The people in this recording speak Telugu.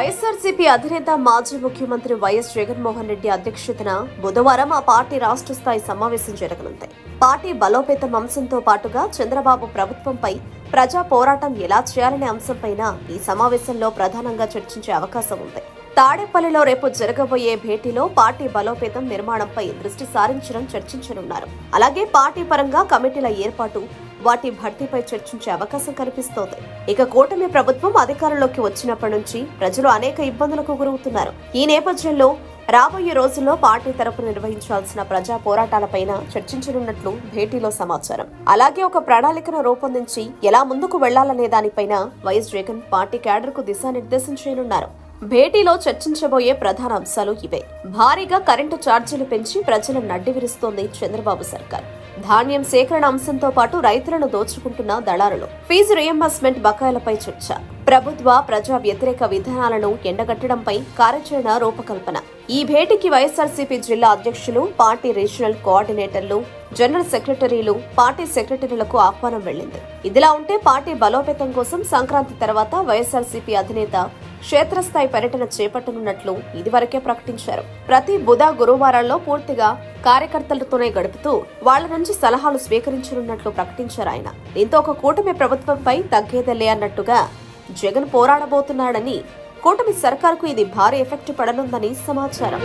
వైఎస్ఆర్సీపీ అధినేత మాజీ ముఖ్యమంత్రి వైఎస్ జగన్మోహన్ రెడ్డి అధ్యక్షతన బుధవారం ఆ పార్టీ రాష్ట్ర స్థాయి సమావేశం జరగనుంది. పార్టీ బలోపేతం అంశంతో పాటుగా చంద్రబాబు ప్రభుత్వంపై ప్రజా పోరాటం ఎలా చేయాలనే అంశంపైన ఈ సమావేశంలో ప్రధానంగా చర్చించే అవకాశం ఉంది. తాడేపల్లిలో రేపు జరగబోయే భేటీలో పార్టీ బలోపేతం నిర్మాణంపై దృష్టి సారించడం చర్చించనున్నారు. అలాగే పార్టీ పరంగా కమిటీల ఏర్పాటు, వాటి భర్తీపై చర్చించే అవకాశం కనిపిస్తోంది. ఇక కూటమి ప్రభుత్వం అధికారంలోకి వచ్చినప్పటి నుంచి ప్రజలు అనేక ఇబ్బందులకు గురవుతున్నారు. ఈ నేపథ్యంలో రాబోయే రోజుల్లో పార్టీ తరపున నిర్వహించాల్సిన ప్రజా పోరాటాలపైన చర్చించనున్నట్లు భేటీలో సమాచారం. అలాగే ఒక ప్రణాళికను రూపొందించి ఎలా ముందుకు వెళ్లాలనే దానిపైన వైఎస్ జగన్ పార్టీ క్యాడర్కు దిశానిర్దేశం చేయనున్నారు. భేటీలో చర్చించబోయే ప్రధాన అంశాలు ఇవే. భారీగా కరెంటు ఛార్జీలు పెంచి ప్రజలను నడ్డివిరుస్తోంది చంద్రబాబు సర్కార్. ధాన్యం సేకరణ అంశంతో పాటు రైతులను దోచుకుంటున్న దళారులు, ఫీజు రియంబర్స్మెంట్ బకాయిలపై చర్చ, ప్రభుత్వ ప్రజా వ్యతిరేక విధానాలను ఎండగట్టడంపై కార్యాచరణ రూపకల్పన. ఈ భేటీకి వైఎస్ఆర్సీపీ జిల్లా అధ్యక్షులు, పార్టీ రీజనల్ కోఆర్డినేటర్లు, జనరల్ సెక్రటరీలు, పార్టీ సెక్రటరీలకు ఆహ్వానం వెళ్లింది. ఇదిలా ఉంటే పార్టీ బలోపేతం కోసం సంక్రాంతి తర్వాత వైఎస్ఆర్సీపీ అధినేత క్షేత్రస్థాయి పర్యటన చేపట్టనున్నట్లు ఇదివరకే ప్రకటించారు. ప్రతి బుధ, గురువారాల్లో పూర్తిగా కార్యకర్తలతోనే గడుపుతూ వాళ్ల నుంచి సలహాలు స్వీకరించనున్నట్లు ప్రకటించారు ఆయన. దీంతో ఒక కూటమి ప్రభుత్వంపై తగ్గేదలే అన్నట్టుగా జగన్ పోరాడబోతున్నాడని, కూటమి సర్కార్కు ఇది భారీ ఎఫెక్ట్ పడనుందని సమాచారం.